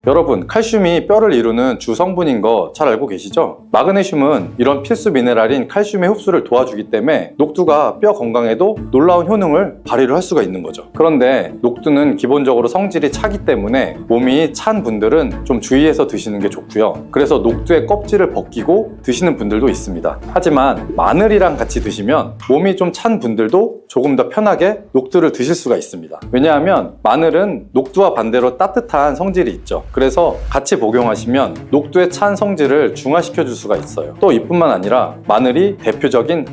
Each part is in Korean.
여러분, 칼슘이 뼈를 이루는 주 성분인 거 잘 알고 계시죠? 마그네슘은 이런 필수 미네랄인 칼슘의 흡수를 도와주기 때문에 녹두가 뼈 건강에도 놀라운 효능을 발휘를 할 수가 있는 거죠. 그런데 녹두는 기본적으로 성질이 차기 때문에 몸이 찬 분들은 좀 주의해서 드시는 게 좋고요. 그래서 녹두의 껍질을 벗기고 드시는 분들도 있습니다. 하지만 마늘이랑 같이 드시면 몸이 좀 찬 분들도 조금 더 편하게 녹두를 드실 수가 있습니다. 왜냐하면 마늘은 녹두와 반대로 따뜻한 성질이 있죠. 그래서 같이 복용하시면 녹두의 찬 성질을 중화시켜 줄 수가 있어요. 또 이뿐만 아니라 마늘이 대표적인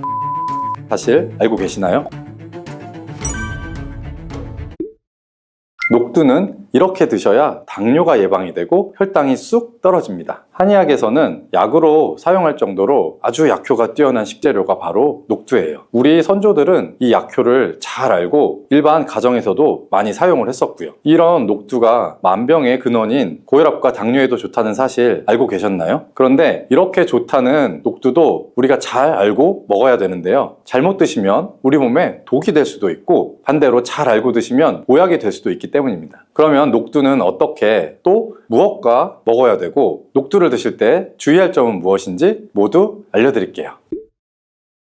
사실 알고 계시나요? 녹두는 이렇게 드셔야 당뇨가 예방이 되고 혈당이 쑥 떨어집니다. 한의학에서는 약으로 사용할 정도로 아주 약효가 뛰어난 식재료가 바로 녹두예요. 우리 선조들은 이 약효를 잘 알고 일반 가정에서도 많이 사용을 했었고요. 이런 녹두가 만병의 근원인 고혈압과 당뇨에도 좋다는 사실 알고 계셨나요? 그런데 이렇게 좋다는 녹두도 우리가 잘 알고 먹어야 되는데요. 잘못 드시면 우리 몸에 독이 될 수도 있고 반대로 잘 알고 드시면 보약이 될 수도 있기 때문입니다. 그러면 녹두는 어떻게 또 무엇과 먹어야 되고 녹두를 드실 때 주의할 점은 무엇인지 모두 알려드릴게요.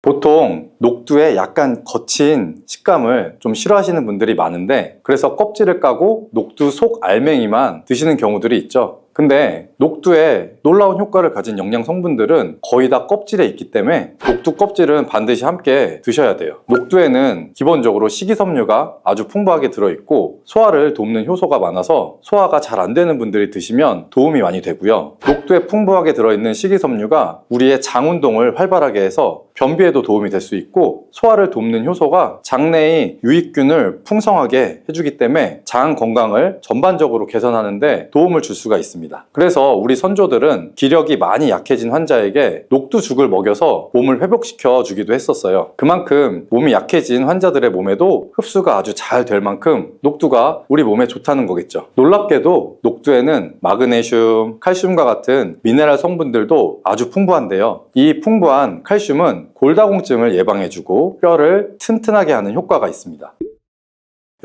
보통 녹두의 약간 거친 식감을 좀 싫어하시는 분들이 많은데 그래서 껍질을 까고 녹두 속 알맹이만 드시는 경우들이 있죠. 근데 녹두에 놀라운 효과를 가진 영양 성분들은 거의 다 껍질에 있기 때문에 녹두 껍질은 반드시 함께 드셔야 돼요. 녹두에는 기본적으로 식이섬유가 아주 풍부하게 들어있고 소화를 돕는 효소가 많아서 소화가 잘 안 되는 분들이 드시면 도움이 많이 되고요. 녹두에 풍부하게 들어있는 식이섬유가 우리의 장 운동을 활발하게 해서 변비에도 도움이 될 수 있고 소화를 돕는 효소가 장내의 유익균을 풍성하게 해주기 때문에 장 건강을 전반적으로 개선하는 데 도움을 줄 수가 있습니다. 그래서 우리 선조들은 기력이 많이 약해진 환자에게 녹두죽을 먹여서 몸을 회복시켜 주기도 했었어요. 그만큼 몸이 약해진 환자들의 몸에도 흡수가 아주 잘 될 만큼 녹두가 우리 몸에 좋다는 거겠죠. 놀랍게도 녹두에는 마그네슘, 칼슘과 같은 미네랄 성분들도 아주 풍부한데요. 이 풍부한 칼슘은 골다공증을 예방해주고 뼈를 튼튼하게 하는 효과가 있습니다.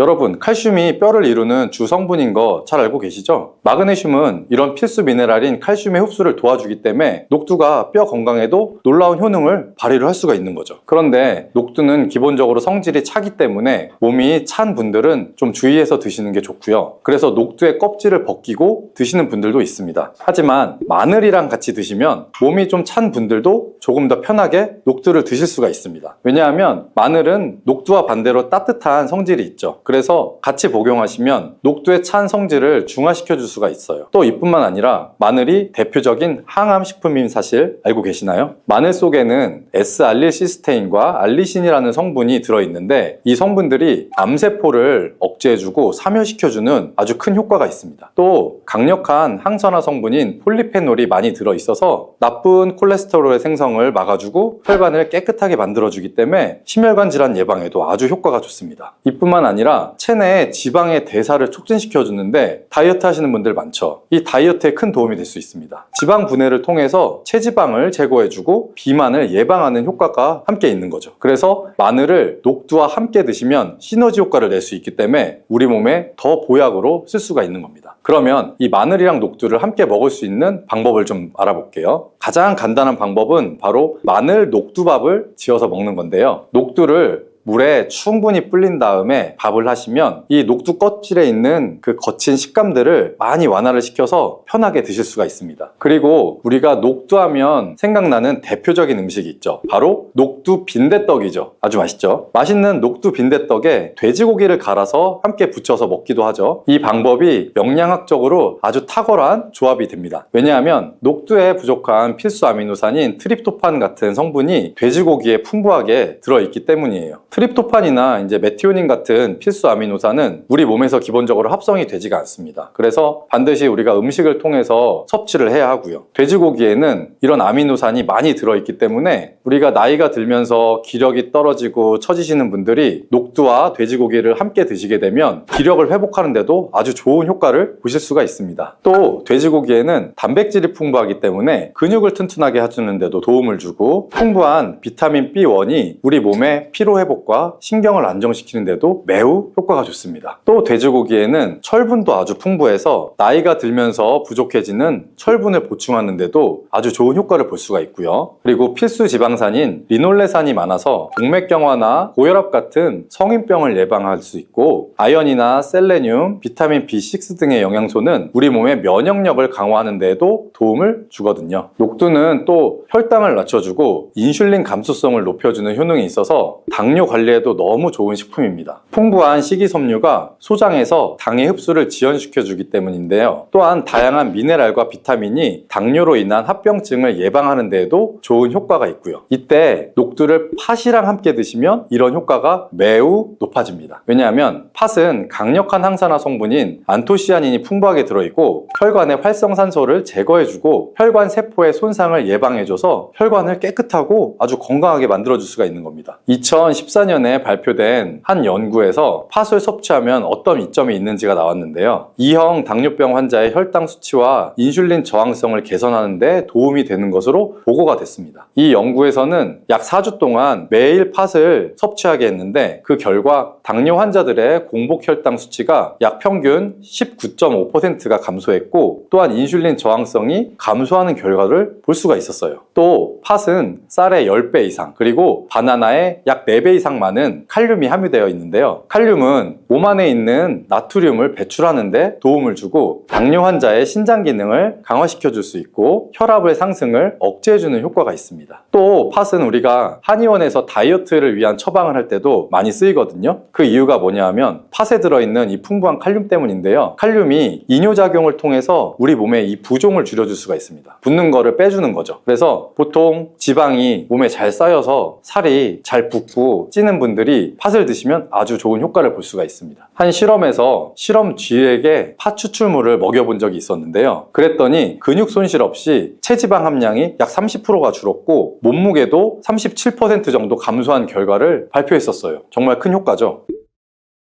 여러분, 칼슘이 뼈를 이루는 주 성분인 거 잘 알고 계시죠? 마그네슘은 이런 필수 미네랄인 칼슘의 흡수를 도와주기 때문에 녹두가 뼈 건강에도 놀라운 효능을 발휘를 할 수가 있는 거죠. 그런데 녹두는 기본적으로 성질이 차기 때문에 몸이 찬 분들은 좀 주의해서 드시는 게 좋고요. 그래서 녹두의 껍질을 벗기고 드시는 분들도 있습니다. 하지만 마늘이랑 같이 드시면 몸이 좀 찬 분들도 조금 더 편하게 녹두를 드실 수가 있습니다. 왜냐하면 마늘은 녹두와 반대로 따뜻한 성질이 있죠. 그래서 같이 복용하시면 녹두의 찬 성질을 중화시켜 줄 수가 있어요. 또 이뿐만 아니라 마늘이 대표적인 항암 식품인 사실 알고 계시나요? 마늘 속에는 S알릴시스테인과 알리신이라는 성분이 들어있는데 이 성분들이 암세포를 억제해주고 사멸시켜주는 아주 큰 효과가 있습니다. 또 강력한 항산화 성분인 폴리페놀이 많이 들어있어서 나쁜 콜레스테롤의 생성을 막아주고 혈관을 깨끗하게 만들어주기 때문에 심혈관 질환 예방에도 아주 효과가 좋습니다. 이뿐만 아니라 체내의 지방의 대사를 촉진시켜 주는데 다이어트 하시는 분들 많죠. 이 다이어트에 큰 도움이 될 수 있습니다. 지방 분해를 통해서 체지방을 제거해주고 비만을 예방하는 효과가 함께 있는 거죠. 그래서 마늘을 녹두와 함께 드시면 시너지 효과를 낼 수 있기 때문에 우리 몸에 더 보약으로 쓸 수가 있는 겁니다. 그러면 이 마늘이랑 녹두를 함께 먹을 수 있는 방법을 좀 알아볼게요. 가장 간단한 방법은 바로 마늘 녹두밥을 지어서 먹는 건데요. 녹두를 물에 충분히 불린 다음에 밥을 하시면 이 녹두 껍질에 있는 그 거친 식감들을 많이 완화를 시켜서 편하게 드실 수가 있습니다. 그리고 우리가 녹두하면 생각나는 대표적인 음식이 있죠. 바로 녹두 빈대떡이죠. 아주 맛있죠. 맛있는 녹두 빈대떡에 돼지고기를 갈아서 함께 부쳐서 먹기도 하죠. 이 방법이 영양학적으로 아주 탁월한 조합이 됩니다. 왜냐하면 녹두에 부족한 필수 아미노산인 트립토판 같은 성분이 돼지고기에 풍부하게 들어있기 때문이에요. 트립토판이나 이제 메티오닌 같은 필수 아미노산은 우리 몸에서 기본적으로 합성이 되지가 않습니다. 그래서 반드시 우리가 음식을 통해서 섭취를 해야 하고요. 돼지고기에는 이런 아미노산이 많이 들어있기 때문에 우리가 나이가 들면서 기력이 떨어지고 처지시는 분들이 녹두와 돼지고기를 함께 드시게 되면 기력을 회복하는 데도 아주 좋은 효과를 보실 수가 있습니다. 또 돼지고기에는 단백질이 풍부하기 때문에 근육을 튼튼하게 해주는 데도 도움을 주고 풍부한 비타민 B1이 우리 몸의 피로 회복 효과, 신경을 안정시키는 데도 매우 효과가 좋습니다. 또 돼지고기에는 철분도 아주 풍부해서 나이가 들면서 부족해지는 철분을 보충하는 데도 아주 좋은 효과를 볼 수가 있고요. 그리고 필수 지방산인 리놀레산이 많아서 동맥경화나 고혈압 같은 성인병을 예방할 수 있고, 아연이나 셀레늄, 비타민 B6 등의 영양소는 우리 몸의 면역력을 강화하는 데에도 도움을 주거든요. 녹두는 또 혈당을 낮춰주고 인슐린 감수성을 높여주는 효능이 있어서 당뇨 관리에도 너무 좋은 식품입니다. 풍부한 식이섬유가 소장에서 당의 흡수를 지연시켜주기 때문인데요. 또한 다양한 미네랄과 비타민이 당뇨로 인한 합병증을 예방하는 데에도 좋은 효과가 있고요. 이때 녹두를 팥이랑 함께 드시면 이런 효과가 매우 높아집니다. 왜냐하면 팥은 강력한 항산화 성분인 안토시아닌이 풍부하게 들어있고 혈관의 활성산소를 제거해주고 혈관 세포의 손상을 예방해줘서 혈관을 깨끗하고 아주 건강하게 만들어줄 수가 있는 겁니다. 2014년에 발표된 한 연구에서 팥을 섭취하면 어떤 이점이 있는지가 나왔는데요. 2형 당뇨병 환자의 혈당 수치와 인슐린 저항성을 개선하는 데 도움이 되는 것으로 보고가 됐습니다. 이 연구에서는 약 4주 동안 매일 팥을 섭취하게 했는데 그 결과 당뇨 환자들의 공복 혈당 수치가 약 평균 19.5%가 감소했고, 또한 인슐린 저항성이 감소하는 결과를 볼 수가 있었어요. 또 팥은 쌀의 10배 이상, 그리고 바나나의 약 4배 이상 많은 칼륨이 함유되어 있는데요. 칼륨은 몸 안에 있는 나트륨을 배출하는 데 도움을 주고 당뇨 환자의 신장 기능을 강화시켜 줄 수 있고 혈압의 상승을 억제해 주는 효과가 있습니다. 또 팥은 우리가 한의원에서 다이어트를 위한 처방을 할 때도 많이 쓰이거든요. 그 이유가 뭐냐 하면 팥에 들어있는 이 풍부한 칼륨 때문인데요. 칼륨이 이뇨작용을 통해서 우리 몸에 이 부종을 줄여줄 수가 있습니다. 붓는 거를 빼주는 거죠. 그래서 보통 지방이 몸에 잘 쌓여서 살이 잘 붓고 찌는 분들이 팥을 드시면 아주 좋은 효과를 볼 수가 있습니다. 한 실험에서 실험쥐에게 팥 추출물을 먹여본 적이 있었는데요. 그랬더니 근육 손실 없이 체지방 함량이 약 30%가 줄었고 몸무게도 37% 정도 감소한 결과를 발표했었어요. 정말 큰 효과죠.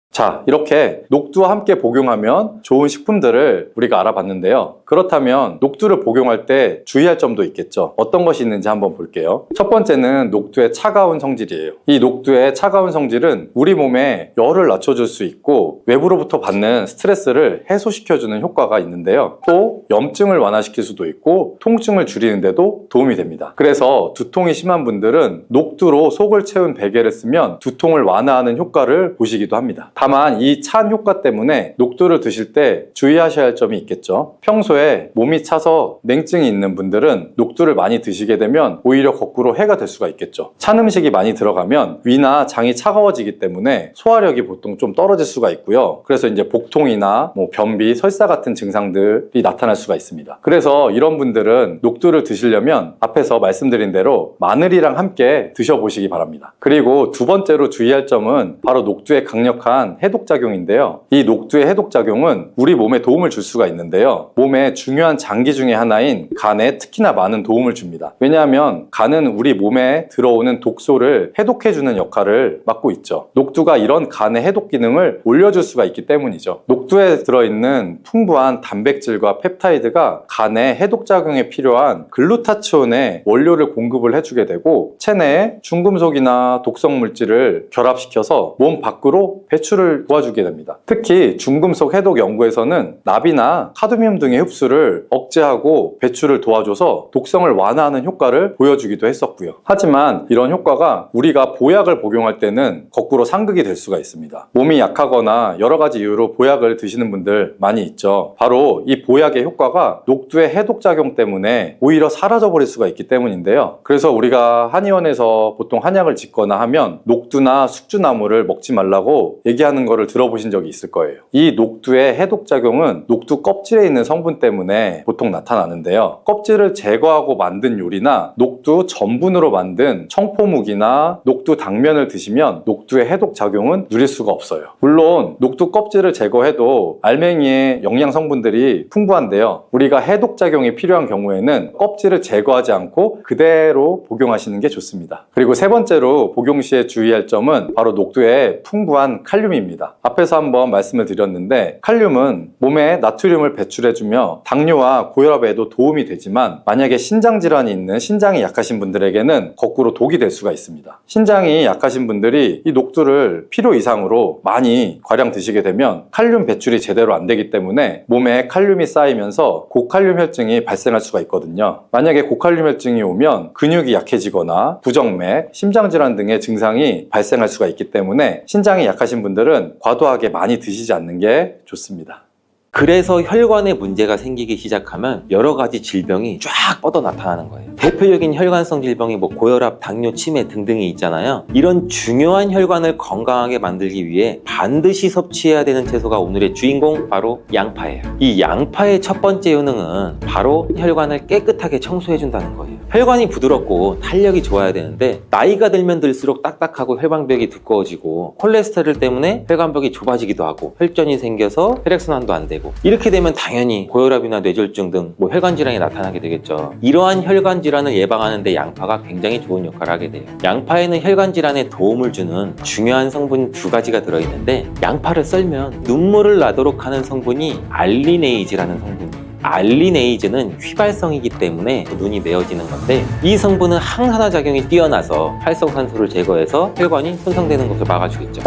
자, 이렇게 녹두와 함께 복용하면 좋은 식품들을 우리가 알아봤는데요. 그렇다면 녹두를 복용할 때 주의할 점도 있겠죠. 어떤 것이 있는지 한번 볼게요. 첫 번째는 녹두의 차가운 성질이에요. 이 녹두의 차가운 성질은 우리 몸에 열을 낮춰줄 수 있고 외부로부터 받는 스트레스를 해소시켜주는 효과가 있는데요. 또 염증을 완화시킬 수도 있고 통증을 줄이는 데도 도움이 됩니다. 그래서 두통이 심한 분들은 녹두로 속을 채운 베개를 쓰면 두통을 완화하는 효과를 보시기도 합니다. 다만 이 찬 효과 때문에 녹두를 드실 때 주의하셔야 할 점이 있겠죠. 평소에 몸이 차서 냉증이 있는 분들은 녹두를 많이 드시게 되면 오히려 거꾸로 해가 될 수가 있겠죠. 찬 음식이 많이 들어가면 위나 장이 차가워지기 때문에 소화력이 보통 좀 떨어질 수가 있고요. 그래서 이제 복통이나 변비, 설사 같은 증상들이 나타날 수가 있습니다. 그래서 이런 분들은 녹두를 드시려면 앞에서 말씀드린 대로 마늘이랑 함께 드셔보시기 바랍니다. 그리고 두 번째로 주의할 점은 바로 녹두의 강력한 해독작용인데요. 이 녹두의 해독작용은 우리 몸에 도움을 줄 수가 있는데요. 몸의 중요한 장기 중에 하나인 간에 특히나 많은 도움을 줍니다. 왜냐하면 간은 우리 몸에 들어오는 독소를 해독해주는 역할을 맡고 있죠. 녹두가 이런 간의 해독 기능을 올려줄 수가 있기 때문이죠. 녹두에 들어있는 풍부한 단백질과 펩타이드가 간의 해독작용에 필요한 글루타치온의 원료를 공급을 해주게 되고 체내에 중금속이나 독성 물질을 결합시켜서 몸 밖으로 배출을 도와주게 됩니다. 특히 중금속 해독 연구에서는 납이나 카드뮴 등의 흡수를 억제하고 배출을 도와줘서 독성을 완화하는 효과를 보여주기도 했었고요. 하지만 이런 효과가 우리가 보약을 복용할 때는 거꾸로 상극이 될 수가 있습니다. 몸이 약하거나 여러 가지 이유로 보약을 드시는 분들 많이 있죠. 바로 이 보약의 효과가 녹두의 해독작용 때문에 오히려 사라져버릴 수가 있기 때문인데요. 그래서 우리가 한의원에서 보통 한약을 짓거나 하면 녹두나 숙주나무를 먹지 말라고 얘기하는 거를 들어보신 적이 있을 거예요. 이 녹두의 해독작용은 녹두 껍질에 있는 성분 때문에 보통 나타나는데요. 껍질을 제거하고 만든 요리나 녹두 전분으로 만든 청포묵이나 녹두 당면을 드시면 녹두의 해독작용은 누릴 수가 없어요. 물론 녹두 껍질을 제거해도 알맹이의 영양 성분들이 풍부한데요. 우리가 해독작용이 필요한 경우에는 껍질을 제거하지 않고 그대로 복용하시는 게 좋습니다. 그리고 세 번째로 복용 시에 주의할 점은 바로 녹두의 풍부한 칼륨입니다. 칼륨입니다. 앞에서 한번 말씀을 드렸는데 칼륨은 몸에 나트륨을 배출해주며 당뇨와 고혈압에도 도움이 되지만 만약에 신장 질환이 있는 신장이 약하신 분들에게는 거꾸로 독이 될 수가 있습니다. 신장이 약하신 분들이 이 녹두를 필요 이상으로 많이 과량 드시게 되면 칼륨 배출이 제대로 안 되기 때문에 몸에 칼륨이 쌓이면서 고칼륨 혈증이 발생할 수가 있거든요. 만약에 고칼륨 혈증이 오면 근육이 약해지거나 부정맥, 심장질환 등의 증상이 발생할 수가 있기 때문에 신장이 약하신 분들은 과도하게 많이 드시지 않는 게 좋습니다. 그래서 혈관에 문제가 생기기 시작하면 여러 가지 질병이 쫙 뻗어 나타나는 거예요. 대표적인 혈관성 질병이 고혈압, 당뇨, 치매 등등이 있잖아요. 이런 중요한 혈관을 건강하게 만들기 위해 반드시 섭취해야 되는 채소가 오늘의 주인공, 바로 양파예요. 이 양파의 첫 번째 효능은 바로 혈관을 깨끗하게 청소해준다는 거예요. 혈관이 부드럽고 탄력이 좋아야 되는데 나이가 들면 들수록 딱딱하고 혈관벽이 두꺼워지고 콜레스테롤 때문에 혈관벽이 좁아지기도 하고 혈전이 생겨서 혈액순환도 안 되고, 이렇게 되면 당연히 고혈압이나 뇌졸중 등 혈관 질환이 나타나게 되겠죠. 이러한 혈관 질환을 예방하는 데 양파가 굉장히 좋은 역할을 하게 돼요. 양파에는 혈관 질환에 도움을 주는 중요한 성분 2가지가 들어있는데, 양파를 썰면 눈물을 나도록 하는 성분이 알리네이즈라는 성분이에요. 알리네이즈는 휘발성이기 때문에 눈이 메어지는 건데, 이 성분은 항산화 작용이 뛰어나서 활성산소를 제거해서 혈관이 손상되는 것을 막아주겠죠.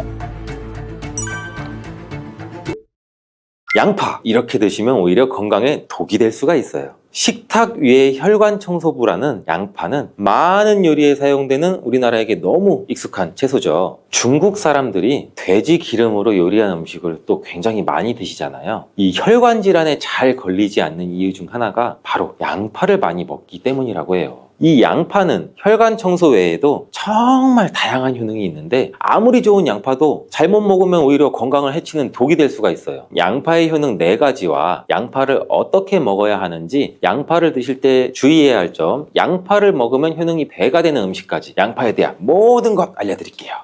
양파 이렇게 드시면 오히려 건강에 독이 될 수가 있어요. 식탁 위의 혈관 청소부라는 양파는 많은 요리에 사용되는 우리나라에게 너무 익숙한 채소죠. 중국 사람들이 돼지 기름으로 요리한 음식을 또 굉장히 많이 드시잖아요. 이 혈관 질환에 잘 걸리지 않는 이유 중 하나가 바로 양파를 많이 먹기 때문이라고 해요. 이 양파는 혈관 청소 외에도 정말 다양한 효능이 있는데, 아무리 좋은 양파도 잘못 먹으면 오히려 건강을 해치는 독이 될 수가 있어요. 양파의 효능 4가지와 양파를 어떻게 먹어야 하는지, 양파를 드실 때 주의해야 할 점, 양파를 먹으면 효능이 배가 되는 음식까지 양파에 대한 모든 것 알려드릴게요.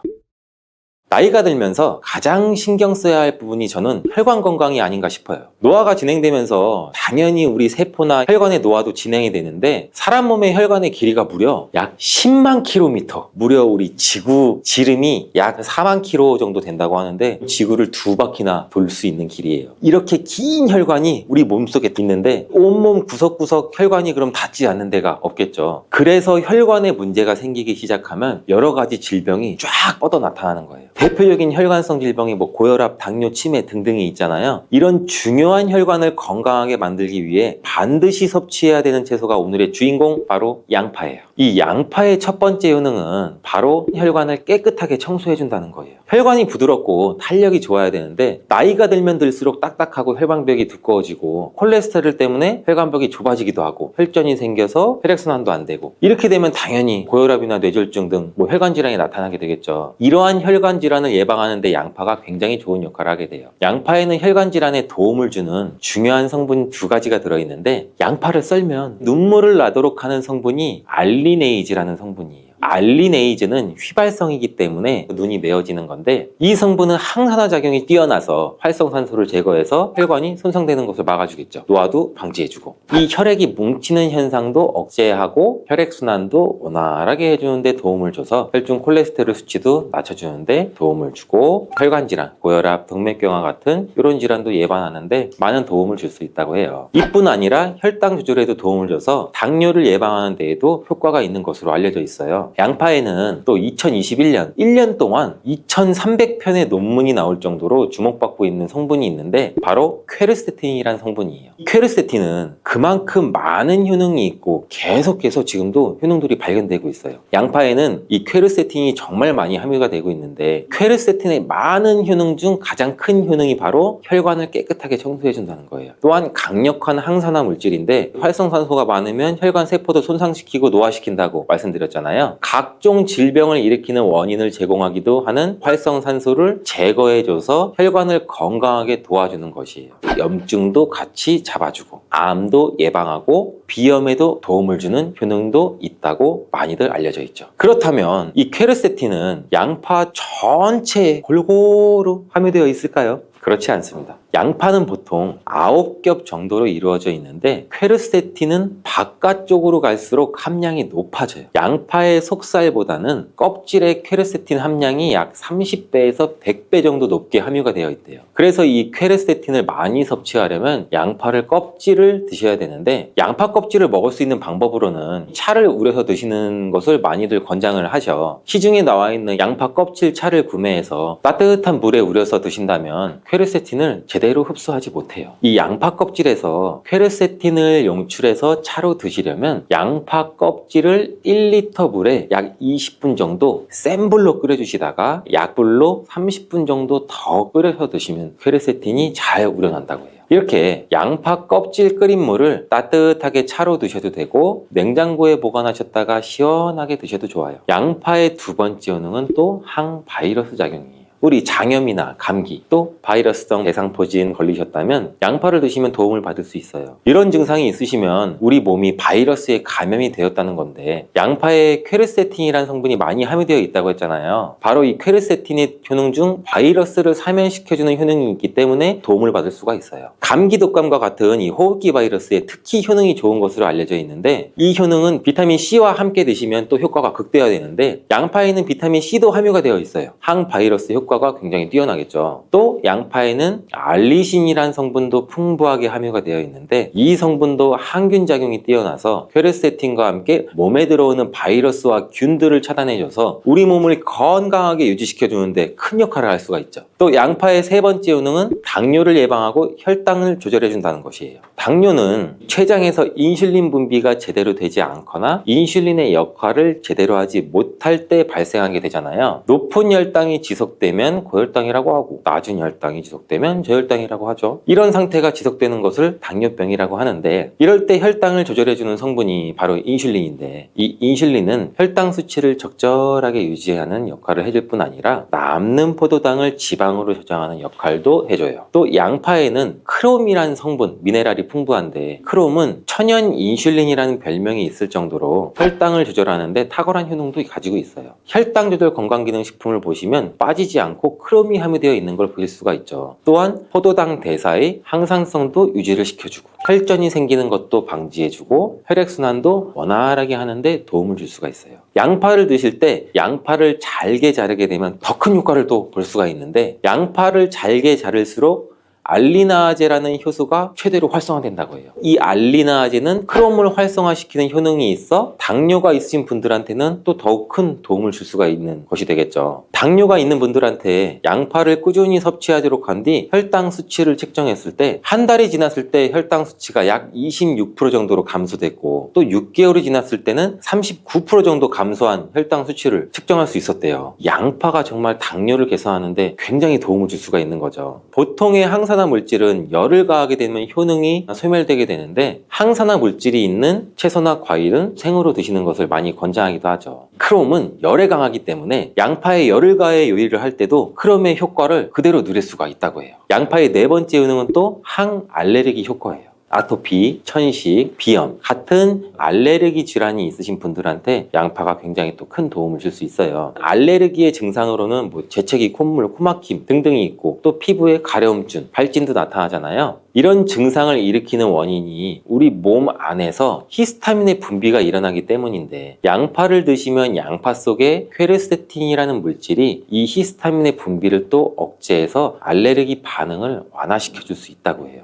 나이가 들면서 가장 신경 써야 할 부분이 저는 혈관 건강이 아닌가 싶어요. 노화가 진행되면서 당연히 우리 세포나 혈관의 노화도 진행이 되는데, 사람 몸의 혈관의 길이가 무려 약 10만 킬로미터, 무려 우리 지구 지름이 약 4만 킬로 정도 된다고 하는데, 지구를 2바퀴나 돌 수 있는 길이에요. 이렇게 긴 혈관이 우리 몸속에 있는데 온몸 구석구석 혈관이 그럼 닿지 않는 데가 없겠죠. 그래서 혈관에 문제가 생기기 시작하면 여러 가지 질병이 쫙 뻗어 나타나는 거예요. 대표적인 혈관성 질병이 고혈압, 당뇨, 치매 등등이 있잖아요. 이런 중요한 혈관을 건강하게 만들기 위해 반드시 섭취해야 되는 채소가 오늘의 주인공, 바로 양파예요. 이 양파의 첫 번째 효능은 바로 혈관을 깨끗하게 청소해준다는 거예요. 혈관이 부드럽고 탄력이 좋아야 되는데 나이가 들면 들수록 딱딱하고 혈관벽이 두꺼워지고 콜레스테롤 때문에 혈관벽이 좁아지기도 하고 혈전이 생겨서 혈액순환도 안 되고, 이렇게 되면 당연히 고혈압이나 뇌졸중 등 혈관 질환이 나타나게 되겠죠. 이러한 혈관 질환을 예방하는 데 양파가 굉장히 좋은 역할을 하게 돼요. 양파에는 혈관 질환에 도움을 주는 중요한 성분 2가지가 들어있는데, 양파를 썰면 눈물을 나도록 하는 성분이 알리네이즈라는 성분이에요. 알리네이즈는 휘발성이기 때문에 눈이 메어지는 건데, 이 성분은 항산화 작용이 뛰어나서 활성산소를 제거해서 혈관이 손상되는 것을 막아주겠죠. 노화도 방지해주고, 이 혈액이 뭉치는 현상도 억제하고 혈액순환도 원활하게 해주는데 도움을 줘서 혈중 콜레스테롤 수치도 낮춰주는데 도움을 주고, 혈관질환, 고혈압, 동맥경화 같은 이런 질환도 예방하는데 많은 도움을 줄 수 있다고 해요. 이뿐 아니라 혈당 조절에도 도움을 줘서 당뇨를 예방하는 데에도 효과가 있는 것으로 알려져 있어요. 양파에는 또 2021년 1년 동안 2300편의 논문이 나올 정도로 주목받고 있는 성분이 있는데, 바로 퀘르세틴이라는 성분이에요. 퀘르세틴은 그만큼 많은 효능이 있고 계속해서 지금도 효능들이 발견되고 있어요. 양파에는 이 퀘르세틴이 정말 많이 함유가 되고 있는데, 퀘르세틴의 많은 효능 중 가장 큰 효능이 바로 혈관을 깨끗하게 청소해준다는 거예요. 또한 강력한 항산화 물질인데, 활성산소가 많으면 혈관 세포도 손상시키고 노화시킨다고 말씀드렸잖아요. 각종 질병을 일으키는 원인을 제공하기도 하는 활성산소를 제거해줘서 혈관을 건강하게 도와주는 것이에요. 염증도 같이 잡아주고 암도 예방하고 비염에도 도움을 주는 효능도 있다고 많이들 알려져 있죠. 그렇다면 이 퀘르세틴은 양파 전체에 골고루 함유되어 있을까요? 그렇지 않습니다. 양파는 보통 9겹 정도로 이루어져 있는데 퀘르세틴은 바깥쪽으로 갈수록 함량이 높아져요. 양파의 속살보다는 껍질의 퀘르세틴 함량이 약 30배에서 100배 정도 높게 함유가 되어 있대요. 그래서 이 퀘르세틴을 많이 섭취하려면 양파를 껍질을 드셔야 되는데, 양파 껍질을 먹을 수 있는 방법으로는 차를 우려서 드시는 것을 많이들 권장을 하셔. 시중에 나와 있는 양파 껍질 차를 구매해서 따뜻한 물에 우려서 드신다면 퀘르세틴을 제대로 흡수하지 못해요. 이 양파 껍질에서 퀘르세틴을 용출해서 차로 드시려면 양파 껍질을 1리터 물에 약 20분 정도 센 불로 끓여주시다가 약불로 30분 정도 더 끓여서 드시면 퀘르세틴이 잘 우려난다고 해요. 이렇게 양파 껍질 끓인 물을 따뜻하게 차로 드셔도 되고 냉장고에 보관하셨다가 시원하게 드셔도 좋아요. 양파의 두 번째 효능은 또 항바이러스 작용이에요. 우리 장염이나 감기, 또 바이러스성 대상포진 걸리셨다면 양파를 드시면 도움을 받을 수 있어요. 이런 증상이 있으시면 우리 몸이 바이러스에 감염이 되었다는 건데, 양파에 퀘르세틴이라는 성분이 많이 함유되어 있다고 했잖아요. 바로 이 퀘르세틴의 효능 중 바이러스를 사면시켜주는 효능이 있기 때문에 도움을 받을 수가 있어요. 감기 독감과 같은 이 호흡기 바이러스에 특히 효능이 좋은 것으로 알려져 있는데, 이 효능은 비타민 C와 함께 드시면 또 효과가 극대화되는데, 양파에는 비타민 C도 함유가 되어 있어요. 항바이러스 효과가 굉장히 뛰어나겠죠. 또 양파에는 알리신이라는 성분도 풍부하게 함유가 되어 있는데, 이 성분도 항균 작용이 뛰어나서 퀘르세틴과 함께 몸에 들어오는 바이러스와 균들을 차단해줘서 우리 몸을 건강하게 유지시켜주는데 큰 역할을 할 수가 있죠. 또 양파의 세 번째 효능은 당뇨를 예방하고 혈당을 조절해준다는 것이에요. 당뇨는 췌장에서 인슐린 분비가 제대로 되지 않거나 인슐린의 역할을 제대로 하지 못할 때 발생하게 되잖아요. 높은 혈당이 지속되면 고혈당이라고 하고, 낮은 혈당이 지속되면 저혈당이라고 하죠. 이런 상태가 지속되는 것을 당뇨병이라고 하는데, 이럴 때 혈당을 조절해주는 성분이 바로 인슐린인데, 이 인슐린은 혈당 수치를 적절하게 유지하는 역할을 해줄 뿐 아니라 남는 포도당을 지방으로 저장하는 역할도 해줘요. 또 양파에는 크롬이라는 성분, 미네랄이 풍부한데, 크롬은 천연 인슐린이라는 별명이 있을 정도로 혈당을 조절하는데 탁월한 효능도 가지고 있어요. 혈당 조절 건강기능식품을 보시면 빠지지 않고 크롬이 함유되어 있는 걸 보실 수가 있죠. 또한 포도당 대사의 항상성도 유지를 시켜주고, 혈전이 생기는 것도 방지해주고, 혈액순환도 원활하게 하는데 도움을 줄 수가 있어요. 양파를 드실 때 양파를 잘게 자르게 되면 더 큰 효과를 또 볼 수가 있는데, 양파를 잘게 자를수록 알리나아제라는 효소가 최대로 활성화된다고 해요. 이 알리나아제는 크롬을 활성화시키는 효능이 있어 당뇨가 있으신 분들한테는 또 더욱 큰 도움을 줄 수가 있는 것이 되겠죠. 당뇨가 있는 분들한테 양파를 꾸준히 섭취하도록 한 뒤 혈당 수치를 측정했을 때, 한 달이 지났을 때 혈당 수치가 약 26% 정도로 감소됐고, 또 6개월이 지났을 때는 39% 정도 감소한 혈당 수치를 측정할 수 있었대요. 양파가 정말 당뇨를 개선하는데 굉장히 도움을 줄 수가 있는 거죠. 보통의 항산화 물질은 열을 가하게 되면 효능이 소멸되게 되는데, 항산화 물질이 있는 채소나 과일은 생으로 드시는 것을 많이 권장하기도 하죠. 크롬은 열에 강하기 때문에 양파에 열을 가해 요리를 할 때도 크롬의 효과를 그대로 누릴 수가 있다고 해요. 양파의 네 번째 효능은 또 항알레르기 효과예요. 아토피, 천식, 비염 같은 알레르기 질환이 있으신 분들한테 양파가 굉장히 또 큰 도움을 줄 수 있어요. 알레르기의 증상으로는 재채기, 콧물, 코막힘 등등이 있고, 또 피부에 가려움증, 발진도 나타나잖아요. 이런 증상을 일으키는 원인이 우리 몸 안에서 히스타민의 분비가 일어나기 때문인데, 양파를 드시면 양파 속에 퀘르세틴이라는 물질이 이 히스타민의 분비를 또 억제해서 알레르기 반응을 완화시켜 줄 수 있다고 해요.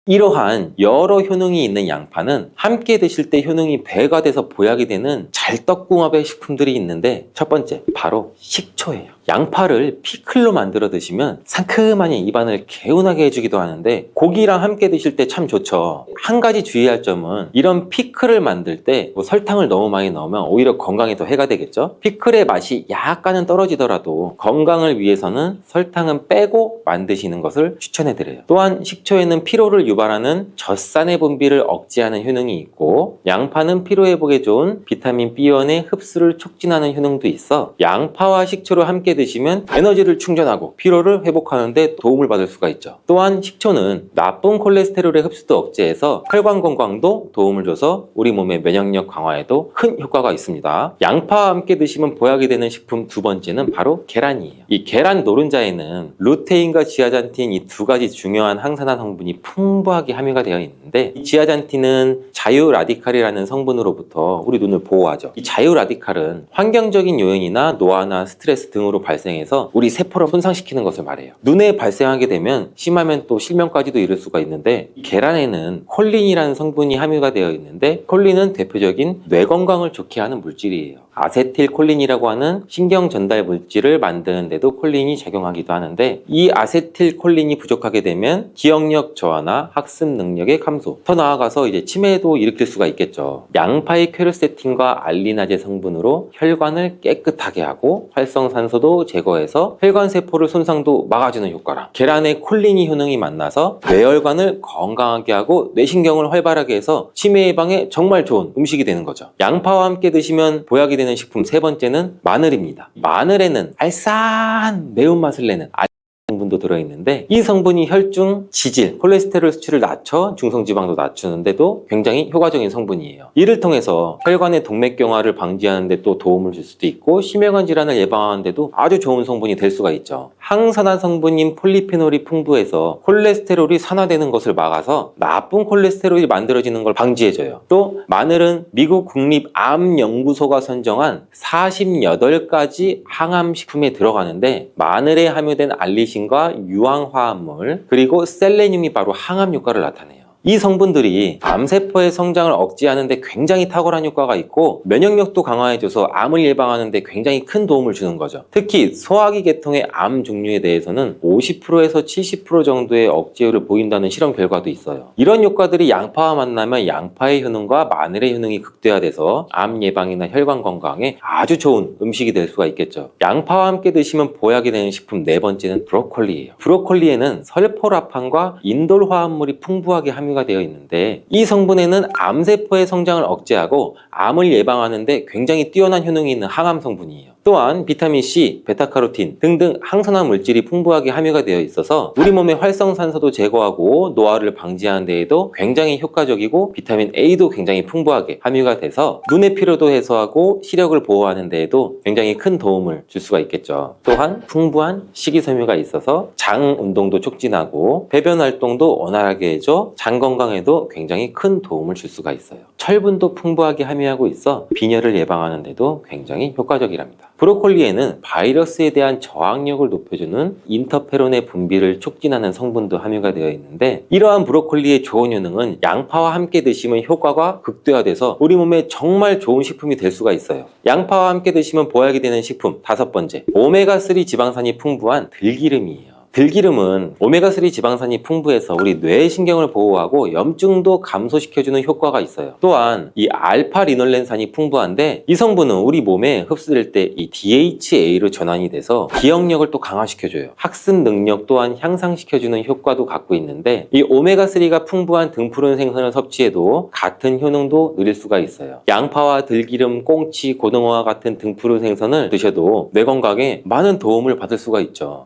이러한 여러 효능이 있는 양파는 함께 드실 때 효능이 배가 돼서 보약이 되는 잘떡궁합의 식품들이 있는데, 첫 번째 바로 식초예요. 양파를 피클로 만들어 드시면 상큼하니 입안을 개운하게 해주기도 하는데, 고기랑 함께 드실 때 참 좋죠. 한 가지 주의할 점은, 이런 피클을 만들 때 설탕을 너무 많이 넣으면 오히려 건강에 더 해가 되겠죠. 피클의 맛이 약간은 떨어지더라도 건강을 위해서는 설탕은 빼고 만드시는 것을 추천해 드려요. 또한 식초에는 피로를 유발하는 젖산의 분비를 억제하는 효능이 있고, 양파는 피로 회복에 좋은 비타민 B1의 흡수를 촉진하는 효능도 있어 양파와 식초를 함께 드시면 에너지를 충전하고 피로를 회복하는 데 도움을 받을 수가 있죠. 또한 식초는 나쁜 콜레스테롤의 흡수도 억제해서 혈관 건강도 도움을 줘서 우리 몸의 면역력 강화에도 큰 효과가 있습니다. 양파와 함께 드시면 보약이 되는 식품 두 번째는 바로 계란이에요. 이 계란 노른자에는 루테인과 지아잔틴 이 두 가지 중요한 항산화 성분이 풍부하게 함유가 되어 있는데, 이 지아잔틴은 자유라디칼이라는 성분으로부터 우리 눈을 보호하죠. 이 자유라디칼은 환경적인 요인이나 노화나 스트레스 등으로 발생해서 우리 세포를 손상시키는 것을 말해요. 눈에 발생하게 되면 심하면 또 실명까지도 이를 수가 있는데, 이 계란에는 콜린이라는 성분이 함유가 되어 있는데, 콜린은 대표적인 뇌 건강을 좋게 하는 물질이에요. 아세틸콜린이라고 하는 신경 전달 물질을 만드는 데도 콜린이 작용하기도 하는데, 이 아세틸콜린이 부족하게 되면 기억력 저하나 학습 능력의 감소, 더 나아가서 이제 치매도 일으킬 수가 있겠죠. 양파의 퀘르세틴과 알리나제 성분으로 혈관을 깨끗하게 하고 활성산소도 제거해서 혈관 세포를 손상도 막아주는 효과랑, 계란의 콜린이 효능이 만나서 뇌혈관을 건강하게 하고 뇌신경을 활발하게 해서 치매 예방에 정말 좋은 음식이 되는 거죠. 양파와 함께 드시면 보약이 되는 식품 세 번째는 마늘입니다. 마늘에는 알싸한 매운맛을 내는 성분도 들어있는데, 이 성분이 혈중 지질, 콜레스테롤 수치를 낮춰 중성지방도 낮추는데도 굉장히 효과적인 성분이에요. 이를 통해서 혈관의 동맥경화를 방지하는 데 또 도움을 줄 수도 있고, 심혈관 질환을 예방하는 데도 아주 좋은 성분이 될 수가 있죠. 항산화 성분인 폴리페놀이 풍부해서 콜레스테롤이 산화되는 것을 막아서 나쁜 콜레스테롤이 만들어지는 걸 방지해줘요. 또 마늘은 미국 국립암연구소가 선정한 48가지 항암식품에 들어가는데, 마늘에 함유된 알리신 과 유황화합물, 그리고 셀레늄이 바로 항암 효과를 나타내요. 이 성분들이 암세포의 성장을 억제하는 데 굉장히 탁월한 효과가 있고, 면역력도 강화해줘서 암을 예방하는 데 굉장히 큰 도움을 주는 거죠. 특히 소화기 계통의 암 종류에 대해서는 50%에서 70% 정도의 억제율을 보인다는 실험 결과도 있어요. 이런 효과들이 양파와 만나면 양파의 효능과 마늘의 효능이 극대화돼서 암 예방이나 혈관 건강에 아주 좋은 음식이 될 수가 있겠죠. 양파와 함께 드시면 보약이 되는 식품 네 번째는 브로콜리예요. 브로콜리에는 설포라판과 인돌 화합물이 풍부하게 함유가 되어 있는데, 이 성분에는 암세포의 성장을 억제하고 암을 예방하는 데 굉장히 뛰어난 효능이 있는 항암 성분이에요. 또한 비타민C, 베타카로틴 등등 항산화 물질이 풍부하게 함유가 되어 있어서 우리 몸의 활성산소도 제거하고 노화를 방지하는 데에도 굉장히 효과적이고, 비타민 A도 굉장히 풍부하게 함유가 돼서 눈의 피로도 해소하고 시력을 보호하는 데에도 굉장히 큰 도움을 줄 수가 있겠죠. 또한 풍부한 식이섬유가 있어서 장 운동도 촉진하고 배변 활동도 원활하게 해줘 장 건강에도 굉장히 큰 도움을 줄 수가 있어요. 철분도 풍부하게 함유하고 있어 빈혈을 예방하는 데도 굉장히 효과적이랍니다. 브로콜리에는 바이러스에 대한 저항력을 높여주는 인터페론의 분비를 촉진하는 성분도 함유가 되어 있는데, 이러한 브로콜리의 좋은 효능은 양파와 함께 드시면 효과가 극대화돼서 우리 몸에 정말 좋은 식품이 될 수가 있어요. 양파와 함께 드시면 보약이 되는 식품 다섯 번째, 오메가3 지방산이 풍부한 들기름이에요. 들기름은 오메가3 지방산이 풍부해서 우리 뇌의 신경을 보호하고 염증도 감소시켜주는 효과가 있어요. 또한 이 알파리놀렌산이 풍부한데, 이 성분은 우리 몸에 흡수될 때 이 DHA로 전환이 돼서 기억력을 또 강화시켜줘요. 학습 능력 또한 향상시켜주는 효과도 갖고 있는데, 이 오메가3가 풍부한 등푸른 생선을 섭취해도 같은 효능도 누릴 수가 있어요. 양파와 들기름, 꽁치, 고등어와 같은 등푸른 생선을 드셔도 뇌 건강에 많은 도움을 받을 수가 있죠.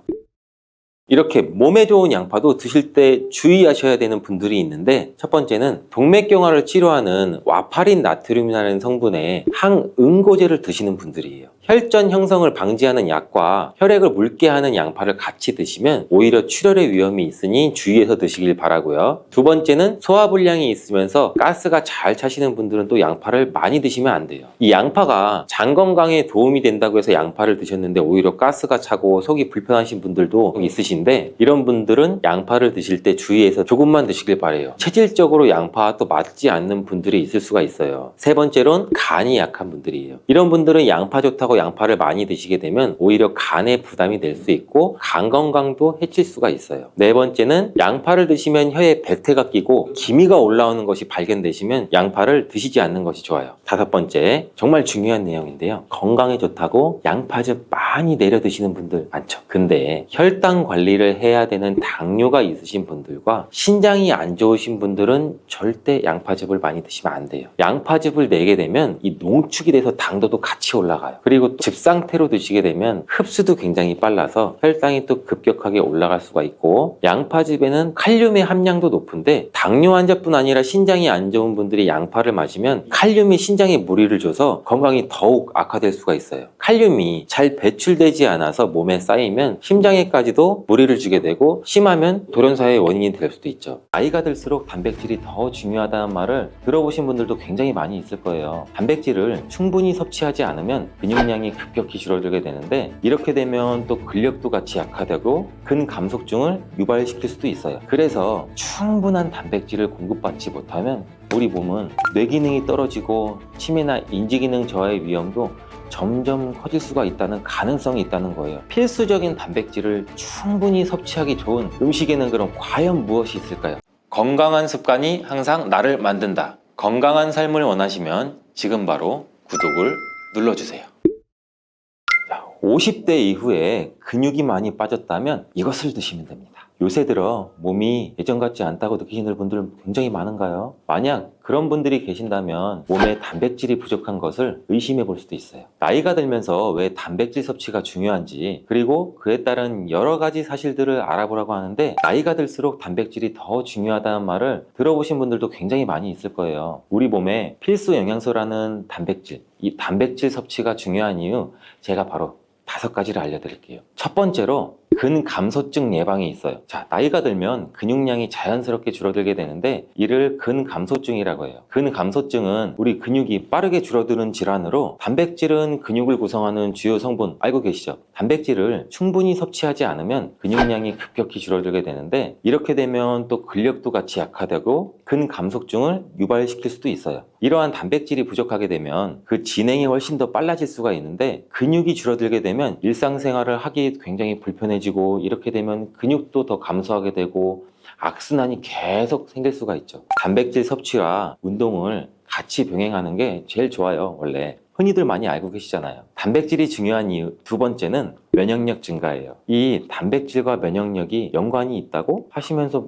이렇게 몸에 좋은 양파도 드실 때 주의하셔야 되는 분들이 있는데, 첫 번째는 동맥경화를 치료하는 와파린 나트륨이라는 성분의 항응고제를 드시는 분들이에요. 혈전 형성을 방지하는 약과 혈액을 묽게 하는 양파를 같이 드시면 오히려 출혈의 위험이 있으니 주의해서 드시길 바라고요. 두 번째는 소화불량이 있으면서 가스가 잘 차시는 분들은 또 양파를 많이 드시면 안 돼요. 이 양파가 장 건강에 도움이 된다고 해서 양파를 드셨는데 오히려 가스가 차고 속이 불편하신 분들도 있으신데, 이런 분들은 양파를 드실 때 주의해서 조금만 드시길 바래요. 체질적으로 양파와 또 맞지 않는 분들이 있을 수가 있어요. 세 번째로는 간이 약한 분들이에요. 이런 분들은 양파 좋다고 양파를 많이 드시게 되면 오히려 간에 부담이 될 수 있고 간 건강도 해칠 수가 있어요. 네 번째는 양파를 드시면 혀에 배태가 끼고 기미가 올라오는 것이 발견되시면 양파를 드시지 않는 것이 좋아요. 다섯 번째, 정말 중요한 내용인데요. 건강에 좋다고 양파즙 많이 내려 드시는 분들 많죠. 근데 혈당 관리를 해야 되는 당뇨가 있으신 분들과 신장이 안 좋으신 분들은 절대 양파즙을 많이 드시면 안 돼요. 양파즙을 내게 되면 이 농축이 돼서 당도도 같이 올라가요. 그리고 그리고 또 즙 상태로 드시게 되면 흡수도 굉장히 빨라서 혈당이 또 급격하게 올라갈 수가 있고, 양파즙에는 칼륨의 함량도 높은데 당뇨 환자뿐 아니라 신장이 안 좋은 분들이 양파를 마시면 칼륨이 신장에 무리를 줘서 건강이 더욱 악화될 수가 있어요. 칼륨이 잘 배출되지 않아서 몸에 쌓이면 심장에까지도 무리를 주게 되고, 심하면 돌연사의 원인이 될 수도 있죠. 나이가 들수록 단백질이 더 중요하다는 말을 들어보신 분들도 굉장히 많이 있을 거예요. 단백질을 충분히 섭취하지 않으면 근육량이 급격히 줄어들게 되는데, 이렇게 되면 또 근력도 같이 약화되고 근감속증을 유발시킬 수도 있어요. 그래서 충분한 단백질을 공급받지 못하면 우리 몸은 뇌 기능이 떨어지고 치매나 인지 기능 저하의 위험도 점점 커질 수가 있다는 가능성이 있다는 거예요. 필수적인 단백질을 충분히 섭취하기 좋은 음식에는 그럼 과연 무엇이 있을까요? 건강한 습관이 항상 나를 만든다. 건강한 삶을 원하시면 지금 바로 구독을 눌러주세요. 50대 이후에 근육이 많이 빠졌다면 이것을 드시면 됩니다. 요새 들어 몸이 예전 같지 않다고 느끼시는 분들 굉장히 많은가요? 만약 그런 분들이 계신다면 몸에 단백질이 부족한 것을 의심해 볼 수도 있어요. 나이가 들면서 왜 단백질 섭취가 중요한지, 그리고 그에 따른 여러 가지 사실들을 알아보라고 하는데, 나이가 들수록 단백질이 더 중요하다는 말을 들어보신 분들도 굉장히 많이 있을 거예요. 우리 몸에 필수 영양소라는 단백질, 이 단백질 섭취가 중요한 이유, 제가 바로 5가지를 알려드릴게요. 첫 번째로 근감소증 예방이 있어요. 자, 나이가 들면 근육량이 자연스럽게 줄어들게 되는데 이를 근감소증이라고 해요. 근감소증은 우리 근육이 빠르게 줄어드는 질환으로, 단백질은 근육을 구성하는 주요 성분 알고 계시죠? 단백질을 충분히 섭취하지 않으면 근육량이 급격히 줄어들게 되는데, 이렇게 되면 또 근력도 같이 약화되고 근감소증을 유발시킬 수도 있어요. 이러한 단백질이 부족하게 되면 그 진행이 훨씬 더 빨라질 수가 있는데, 근육이 줄어들게 되면 일상생활을 하기 굉장히 불편해지고, 이렇게 되면 근육도 더 감소하게 되고 악순환이 계속 생길 수가 있죠. 단백질 섭취와 운동을 같이 병행하는 게 제일 좋아요. 원래 흔히들 많이 알고 계시잖아요. 단백질이 중요한 이유 두 번째는 면역력 증가예요. 이 단백질과 면역력이 연관이 있다고 하시면서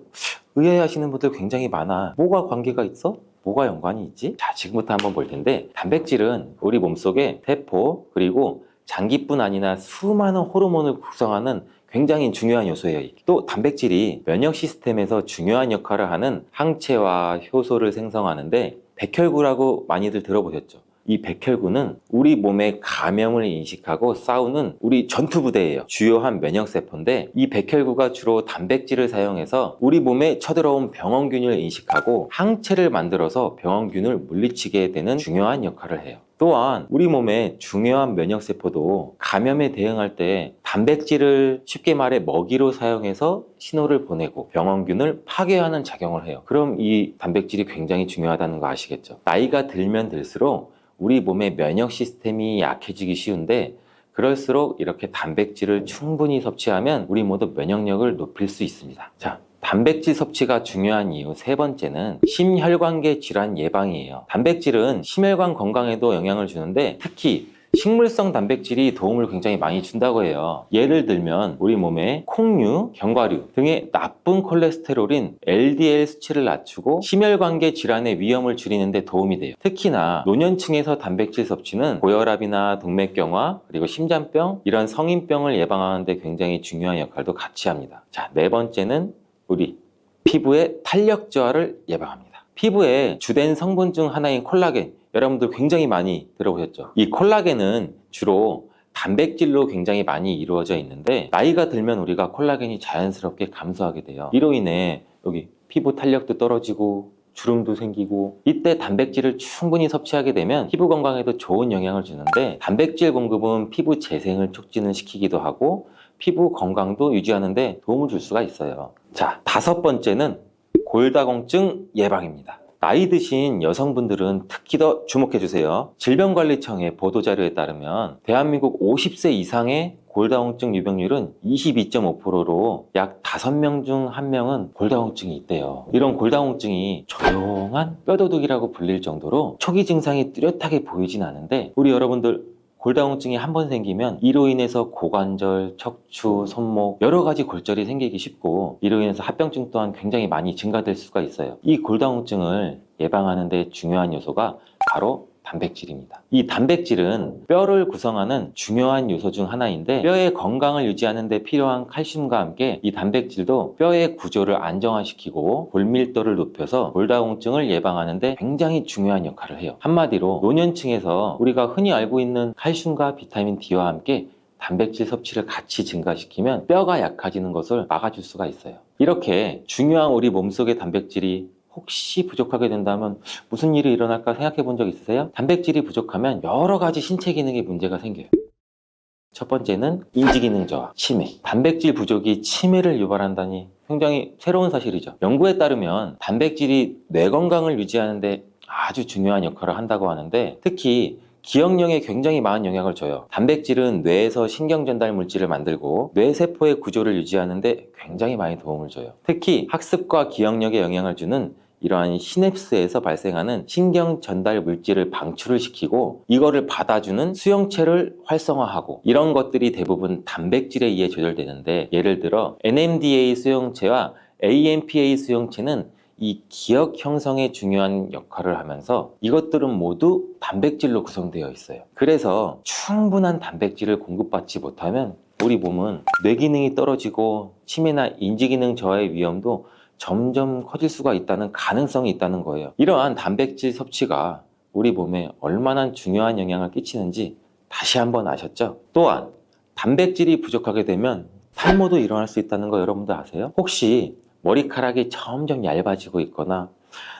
의아해하시는 분들 굉장히 많아. 뭐가 관계가 있어? 뭐가 연관이 있지? 자, 지금부터 한번 볼 텐데, 단백질은 우리 몸속에 세포 그리고 장기뿐 아니라 수많은 호르몬을 구성하는 굉장히 중요한 요소예요. 또 단백질이 면역 시스템에서 중요한 역할을 하는 항체와 효소를 생성하는데, 백혈구라고 많이들 들어보셨죠? 이 백혈구는 우리 몸의 감염을 인식하고 싸우는 우리 전투부대예요. 주요한 면역세포인데, 이 백혈구가 주로 단백질을 사용해서 우리 몸에 쳐들어온 병원균을 인식하고 항체를 만들어서 병원균을 물리치게 되는 중요한 역할을 해요. 또한 우리 몸의 중요한 면역세포도 감염에 대응할 때 단백질을 쉽게 말해 먹이로 사용해서 신호를 보내고 병원균을 파괴하는 작용을 해요. 그럼 이 단백질이 굉장히 중요하다는 거 아시겠죠? 나이가 들면 들수록 우리 몸의 면역 시스템이 약해지기 쉬운데, 그럴수록 이렇게 단백질을 충분히 섭취하면 우리 모두 면역력을 높일 수 있습니다. 자, 단백질 섭취가 중요한 이유 세 번째는 심혈관계 질환 예방이에요. 단백질은 심혈관 건강에도 영향을 주는데, 특히 식물성 단백질이 도움을 굉장히 많이 준다고 해요. 예를 들면 우리 몸에 콩류, 견과류 등의 나쁜 콜레스테롤인 LDL 수치를 낮추고 심혈관계 질환의 위험을 줄이는 데 도움이 돼요. 특히나 노년층에서 단백질 섭취는 고혈압이나 동맥경화 그리고 심장병, 이런 성인병을 예방하는 데 굉장히 중요한 역할도 같이 합니다. 자, 네 번째는 우리 피부의 탄력 저하를 예방합니다. 피부의 주된 성분 중 하나인 콜라겐, 여러분들 굉장히 많이 들어보셨죠? 이 콜라겐은 주로 단백질로 굉장히 많이 이루어져 있는데, 나이가 들면 우리가 콜라겐이 자연스럽게 감소하게 돼요. 이로 인해 여기 피부 탄력도 떨어지고 주름도 생기고, 이때 단백질을 충분히 섭취하게 되면 피부 건강에도 좋은 영향을 주는데, 단백질 공급은 피부 재생을 촉진을 시키기도 하고 피부 건강도 유지하는 데 도움을 줄 수가 있어요. 자, 5번째는 골다공증 예방입니다. 나이 드신 여성분들은 특히 더 주목해 주세요. 질병관리청의 보도자료에 따르면 대한민국 50세 이상의 골다공증 유병률은 22.5%로 약 5명 중 1명은 골다공증이 있대요. 이런 골다공증이 조용한 뼈도둑이라고 불릴 정도로 초기 증상이 뚜렷하게 보이진 않은데, 우리 여러분들 골다공증이 한 번 생기면 이로 인해서 고관절, 척추, 손목 여러 가지 골절이 생기기 쉽고, 이로 인해서 합병증 또한 굉장히 많이 증가될 수가 있어요. 이 골다공증을 예방하는 데 중요한 요소가 바로 단백질입니다. 이 단백질은 뼈를 구성하는 중요한 요소 중 하나인데 뼈의 건강을 유지하는 데 필요한 칼슘과 함께 이 단백질도 뼈의 구조를 안정화시키고 골밀도를 높여서 골다공증을 예방하는 데 굉장히 중요한 역할을 해요. 한마디로 노년층에서 우리가 흔히 알고 있는 칼슘과 비타민 D와 함께 단백질 섭취를 같이 증가시키면 뼈가 약해지는 것을 막아줄 수가 있어요. 이렇게 중요한 우리 몸속의 단백질이 혹시 부족하게 된다면 무슨 일이 일어날까 생각해 본 적 있으세요? 단백질이 부족하면 여러 가지 신체 기능에 문제가 생겨요. 첫 번째는 인지 기능 저하, 치매. 단백질 부족이 치매를 유발한다니 굉장히 새로운 사실이죠. 연구에 따르면 단백질이 뇌 건강을 유지하는 데 아주 중요한 역할을 한다고 하는데 특히 기억력에 굉장히 많은 영향을 줘요. 단백질은 뇌에서 신경 전달 물질을 만들고 뇌세포의 구조를 유지하는 데 굉장히 많이 도움을 줘요. 특히 학습과 기억력에 영향을 주는 이러한 시냅스에서 발생하는 신경 전달 물질을 방출을 시키고 이거를 받아주는 수용체를 활성화하고 이런 것들이 대부분 단백질에 의해 조절되는데 예를 들어 NMDA 수용체와 AMPA 수용체는 이 기억 형성에 중요한 역할을 하면서 이것들은 모두 단백질로 구성되어 있어요. 그래서 충분한 단백질을 공급받지 못하면 우리 몸은 뇌 기능이 떨어지고 치매나 인지 기능 저하의 위험도 점점 커질 수가 있다는 가능성이 있다는 거예요. 이러한 단백질 섭취가 우리 몸에 얼마나 중요한 영향을 끼치는지 다시 한번 아셨죠? 또한 단백질이 부족하게 되면 탈모도 일어날 수 있다는 거 여러분들 아세요? 혹시 머리카락이 점점 얇아지고 있거나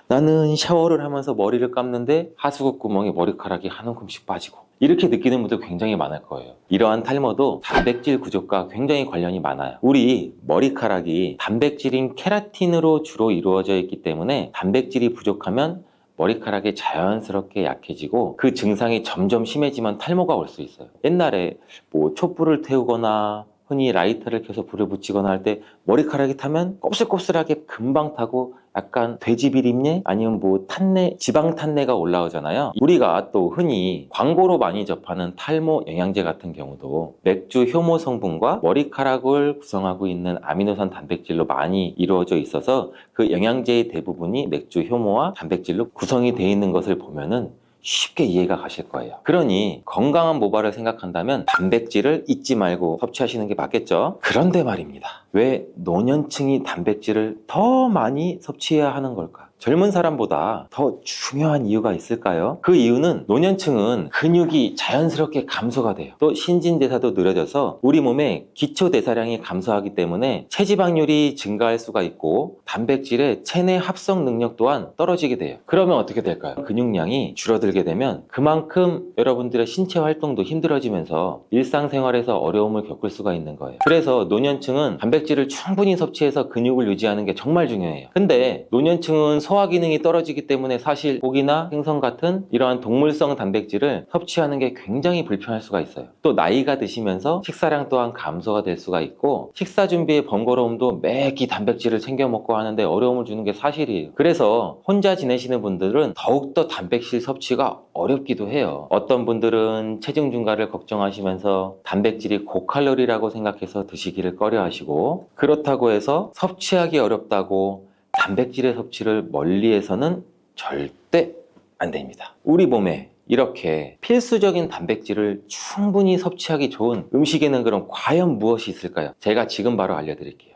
나는 샤워를 하면서 머리를 감는데 하수구 구멍에 머리카락이 한 움큼씩 빠지고 이렇게 느끼는 분들 굉장히 많을 거예요. 이러한 탈모도 단백질 부족과 굉장히 관련이 많아요. 우리 머리카락이 단백질인 케라틴으로 주로 이루어져 있기 때문에 단백질이 부족하면 머리카락이 자연스럽게 약해지고 그 증상이 점점 심해지면 탈모가 올 수 있어요. 옛날에 뭐 촛불을 태우거나 흔히 라이터를 켜서 불을 붙이거나 할 때 머리카락이 타면 곱슬곱슬하게 금방 타고 약간 돼지 비린내 아니면 뭐 탄내, 지방 탄내가 올라오잖아요. 우리가 또 흔히 광고로 많이 접하는 탈모 영양제 같은 경우도 맥주 효모 성분과 머리카락을 구성하고 있는 아미노산 단백질로 많이 이루어져 있어서 그 영양제의 대부분이 맥주 효모와 단백질로 구성이 되어 있는 것을 보면은 쉽게 이해가 가실 거예요. 그러니 건강한 모발을 생각한다면 단백질을 잊지 말고 섭취하시는 게 맞겠죠? 그런데 말입니다. 왜 노년층이 단백질을 더 많이 섭취해야 하는 걸까? 젊은 사람보다 더 중요한 이유가 있을까요? 그 이유는 노년층은 근육이 자연스럽게 감소가 돼요. 또 신진대사도 느려져서 우리 몸의 기초대사량이 감소하기 때문에 체지방률이 증가할 수가 있고 단백질의 체내 합성 능력 또한 떨어지게 돼요. 그러면 어떻게 될까요? 근육량이 줄어들게 되면 그만큼 여러분들의 신체 활동도 힘들어지면서 일상생활에서 어려움을 겪을 수가 있는 거예요. 그래서 노년층은 단백질을 충분히 섭취해서 근육을 유지하는 게 정말 중요해요. 근데 노년층은 소화 기능이 떨어지기 때문에 사실 고기나 생선 같은 이러한 동물성 단백질을 섭취하는 게 굉장히 불편할 수가 있어요. 또 나이가 드시면서 식사량 또한 감소가 될 수가 있고 식사 준비의 번거로움도 매끼 단백질을 챙겨 먹고 하는데 어려움을 주는 게 사실이에요. 그래서 혼자 지내시는 분들은 더욱더 단백질 섭취가 어렵기도 해요. 어떤 분들은 체중 증가를 걱정하시면서 단백질이 고칼로리라고 생각해서 드시기를 꺼려 하시고 그렇다고 해서 섭취하기 어렵다고 단백질의 섭취를 멀리해서는 절대 안 됩니다. 우리 몸에 이렇게 필수적인 단백질을 충분히 섭취하기 좋은 음식에는 그럼 과연 무엇이 있을까요? 제가 지금 바로 알려드릴게요.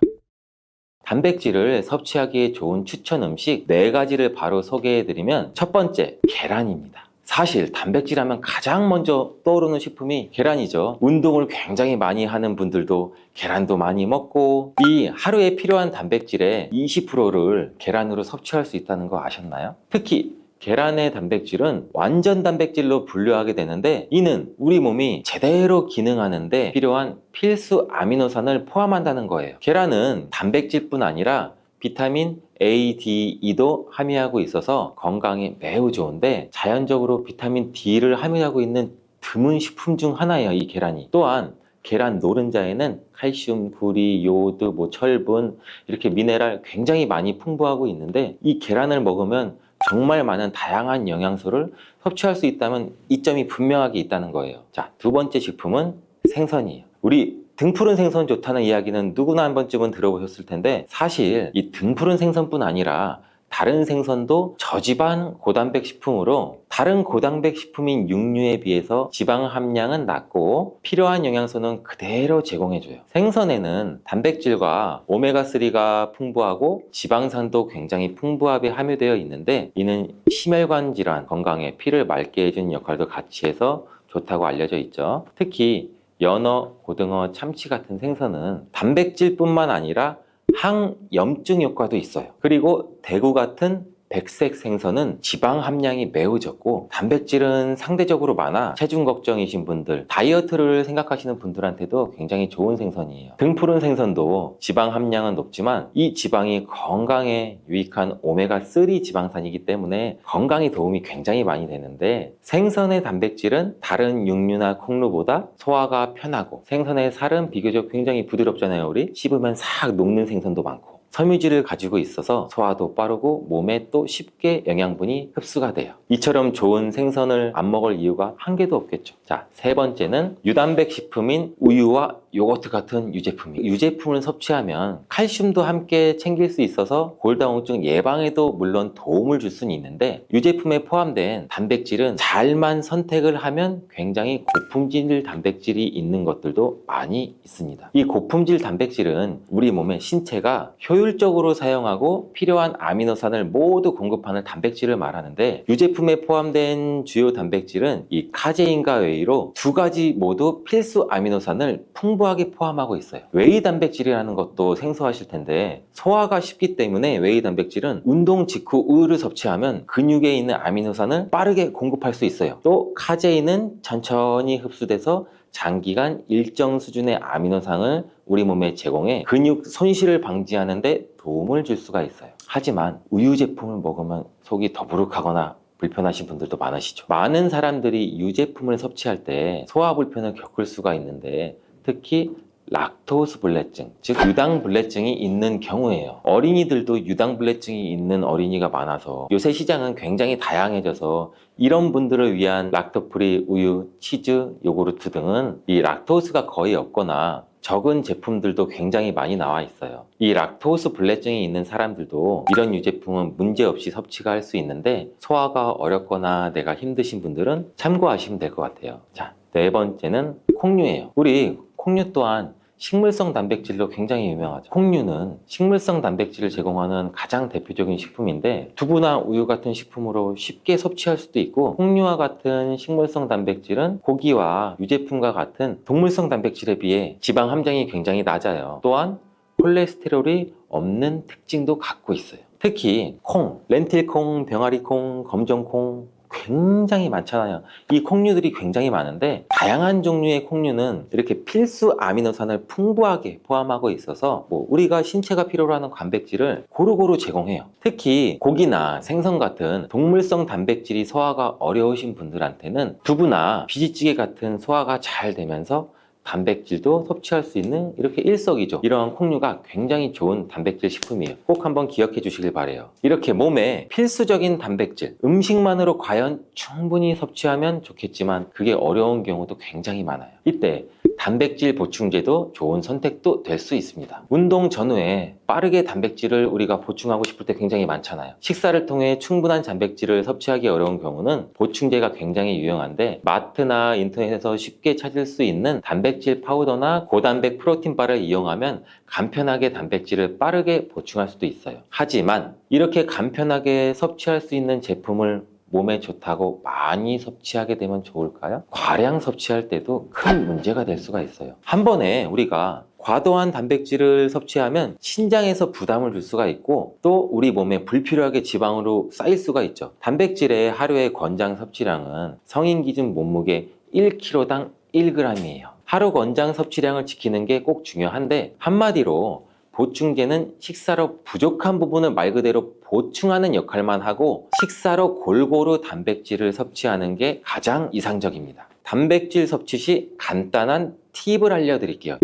단백질을 섭취하기에 좋은 추천 음식 4가지를 바로 소개해드리면 첫 번째, 계란입니다. 사실 단백질 하면 가장 먼저 떠오르는 식품이 계란이죠. 운동을 굉장히 많이 하는 분들도 계란도 많이 먹고 이 하루에 필요한 단백질의 20%를 계란으로 섭취할 수 있다는 거 아셨나요? 특히 계란의 단백질은 완전 단백질로 분류하게 되는데 이는 우리 몸이 제대로 기능하는데 필요한 필수 아미노산을 포함한다는 거예요. 계란은 단백질뿐 아니라 비타민 A, D, E도 함유하고 있어서 건강에 매우 좋은데 자연적으로 비타민 D를 함유하고 있는 드문 식품 중 하나예요, 이 계란이. 또한 계란 노른자에는 칼슘, 구리, 요오드, 철분 이렇게 미네랄 굉장히 많이 풍부하고 있는데 이 계란을 먹으면 정말 많은 다양한 영양소를 섭취할 수 있다면 이점이 분명하게 있다는 거예요. 자, 두 번째 식품은 생선이에요. 우리 등푸른 생선 좋다는 이야기는 누구나 한 번쯤은 들어보셨을 텐데 사실 이 등푸른 생선뿐 아니라 다른 생선도 저지방 고단백 식품으로 다른 고단백 식품인 육류에 비해서 지방 함량은 낮고 필요한 영양소는 그대로 제공해줘요. 생선에는 단백질과 오메가3가 풍부하고 지방산도 굉장히 풍부하게 함유되어 있는데 이는 심혈관 질환 건강에 피를 맑게 해주는 역할도 같이 해서 좋다고 알려져 있죠. 특히 연어, 고등어, 참치 같은 생선은 단백질뿐만 아니라 항염증 효과도 있어요. 그리고 대구 같은 백색 생선은 지방 함량이 매우 적고 단백질은 상대적으로 많아 체중 걱정이신 분들, 다이어트를 생각하시는 분들한테도 굉장히 좋은 생선이에요. 등푸른 생선도 지방 함량은 높지만 이 지방이 건강에 유익한 오메가3 지방산이기 때문에 건강에 도움이 굉장히 많이 되는데 생선의 단백질은 다른 육류나 콩류보다 소화가 편하고 생선의 살은 비교적 굉장히 부드럽잖아요. 우리 씹으면 싹 녹는 생선도 많고 섬유질을 가지고 있어서 소화도 빠르고 몸에 또 쉽게 영양분이 흡수가 돼요. 이처럼 좋은 생선을 안 먹을 이유가 한 개도 없겠죠. 자, 세 번째는 유단백 식품인 우유와 요거트 같은 유제품이에요. 유제품을 섭취하면 칼슘도 함께 챙길 수 있어서 골다공증 예방에도 물론 도움을 줄 수는 있는데 유제품에 포함된 단백질은 잘만 선택을 하면 굉장히 고품질 단백질이 있는 것들도 많이 있습니다. 이 고품질 단백질은 우리 몸의 신체가 효율적으로 사용하고 필요한 아미노산을 모두 공급하는 단백질을 말하는데 유제품에 포함된 주요 단백질은 이 카제인과 웨이로 두 가지 모두 필수 아미노산을 풍부하게 포함하고 있어요. 웨이 단백질이라는 것도 생소하실 텐데 소화가 쉽기 때문에 웨이 단백질은 운동 직후 우유를 섭취하면 근육에 있는 아미노산을 빠르게 공급할 수 있어요. 또 카제인은 천천히 흡수돼서 장기간 일정 수준의 아미노산을 우리 몸에 제공해 근육 손실을 방지하는 데 도움을 줄 수가 있어요. 하지만 우유 제품을 먹으면 속이 더부룩하거나 불편하신 분들도 많으시죠. 많은 사람들이 유제품을 섭취할 때 소화 불편을 겪을 수가 있는데 특히 락토스 불내증, 즉 유당불내증이 있는 경우에요. 어린이들도 유당불내증이 있는 어린이가 많아서 요새 시장은 굉장히 다양해져서 이런 분들을 위한 락토프리 우유, 치즈, 요구르트 등은 이 락토스가 거의 없거나 적은 제품들도 굉장히 많이 나와 있어요. 이 락토스 불내증이 있는 사람들도 이런 유제품은 문제없이 섭취가 할 수 있는데 소화가 어렵거나 내가 힘드신 분들은 참고하시면 될 것 같아요. 자, 네 번째는 콩류예요. 우리 콩류 또한 식물성 단백질로 굉장히 유명하죠. 콩류는 식물성 단백질을 제공하는 가장 대표적인 식품인데 두부나 우유 같은 식품으로 쉽게 섭취할 수도 있고 콩류와 같은 식물성 단백질은 고기와 유제품과 같은 동물성 단백질에 비해 지방 함량이 굉장히 낮아요. 또한 콜레스테롤이 없는 특징도 갖고 있어요. 특히 콩, 렌틸콩, 병아리콩, 검정콩 굉장히 많잖아요. 이 콩류들이 굉장히 많은데 다양한 종류의 콩류는 이렇게 필수 아미노산을 풍부하게 포함하고 있어서 우리가 신체가 필요로 하는 단백질을 고루고루 제공해요. 특히 고기나 생선 같은 동물성 단백질이 소화가 어려우신 분들한테는 두부나 비지찌개 같은 소화가 잘 되면서 단백질도 섭취할 수 있는 이렇게 일석이조 이러한 콩류가 굉장히 좋은 단백질 식품이에요. 꼭 한번 기억해 주시길 바래요. 이렇게 몸에 필수적인 단백질 음식만으로 과연 충분히 섭취하면 좋겠지만 그게 어려운 경우도 굉장히 많아요. 이때 단백질 보충제도 좋은 선택도 될 수 있습니다. 운동 전후에 빠르게 단백질을 우리가 보충하고 싶을 때 굉장히 많잖아요. 식사를 통해 충분한 단백질을 섭취하기 어려운 경우는 보충제가 굉장히 유용한데 마트나 인터넷에서 쉽게 찾을 수 있는 단백질 파우더나 고단백 프로틴바를 이용하면 간편하게 단백질을 빠르게 보충할 수도 있어요. 하지만 이렇게 간편하게 섭취할 수 있는 제품을 몸에 좋다고 많이 섭취하게 되면 좋을까요? 과량 섭취할 때도 큰 문제가 될 수가 있어요. 한 번에 우리가 과도한 단백질을 섭취하면 신장에서 부담을 줄 수가 있고 또 우리 몸에 불필요하게 지방으로 쌓일 수가 있죠. 단백질의 하루의 권장 섭취량은 성인 기준 몸무게 1kg당 1g이에요. 하루 권장 섭취량을 지키는 게 꼭 중요한데 한마디로 보충제는 식사로 부족한 부분을 말 그대로 보충하는 역할만 하고 식사로 골고루 단백질을 섭취하는 게 가장 이상적입니다. 단백질 섭취 시 간단한 팁을 알려드릴게요.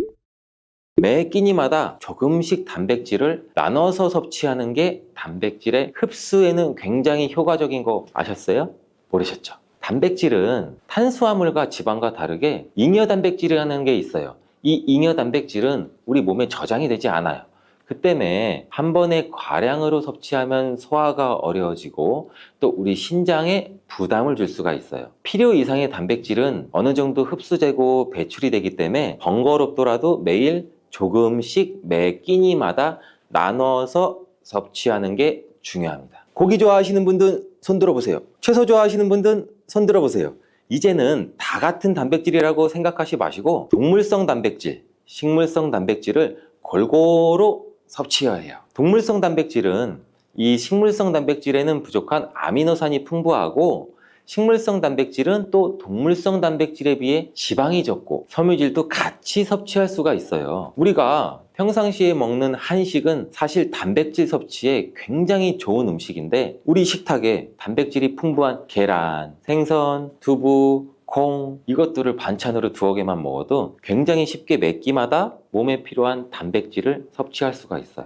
매 끼니마다 조금씩 단백질을 나눠서 섭취하는 게 단백질의 흡수에는 굉장히 효과적인 거 아셨어요? 모르셨죠? 단백질은 탄수화물과 지방과 다르게 잉여 단백질이라는 게 있어요. 이 잉여 단백질은 우리 몸에 저장이 되지 않아요. 그 때문에 한 번에 과량으로 섭취하면 소화가 어려워지고 또 우리 신장에 부담을 줄 수가 있어요. 필요 이상의 단백질은 어느 정도 흡수되고 배출이 되기 때문에 번거롭더라도 매일 조금씩 매 끼니마다 나눠서 섭취하는 게 중요합니다. 고기 좋아하시는 분들 손 들어보세요. 채소 좋아하시는 분들 손 들어보세요. 이제는 다 같은 단백질이라고 생각하지 마시고 동물성 단백질, 식물성 단백질을 골고루 섭취해야 해요. 동물성 단백질은 이 식물성 단백질에는 부족한 아미노산이 풍부하고 식물성 단백질은 또 동물성 단백질에 비해 지방이 적고 섬유질도 같이 섭취할 수가 있어요. 우리가 평상시에 먹는 한식은 사실 단백질 섭취에 굉장히 좋은 음식인데 우리 식탁에 단백질이 풍부한 계란, 생선, 두부, 콩 이것들을 반찬으로 두어 개만 먹어도 굉장히 쉽게 매 끼마다 몸에 필요한 단백질을 섭취할 수가 있어요.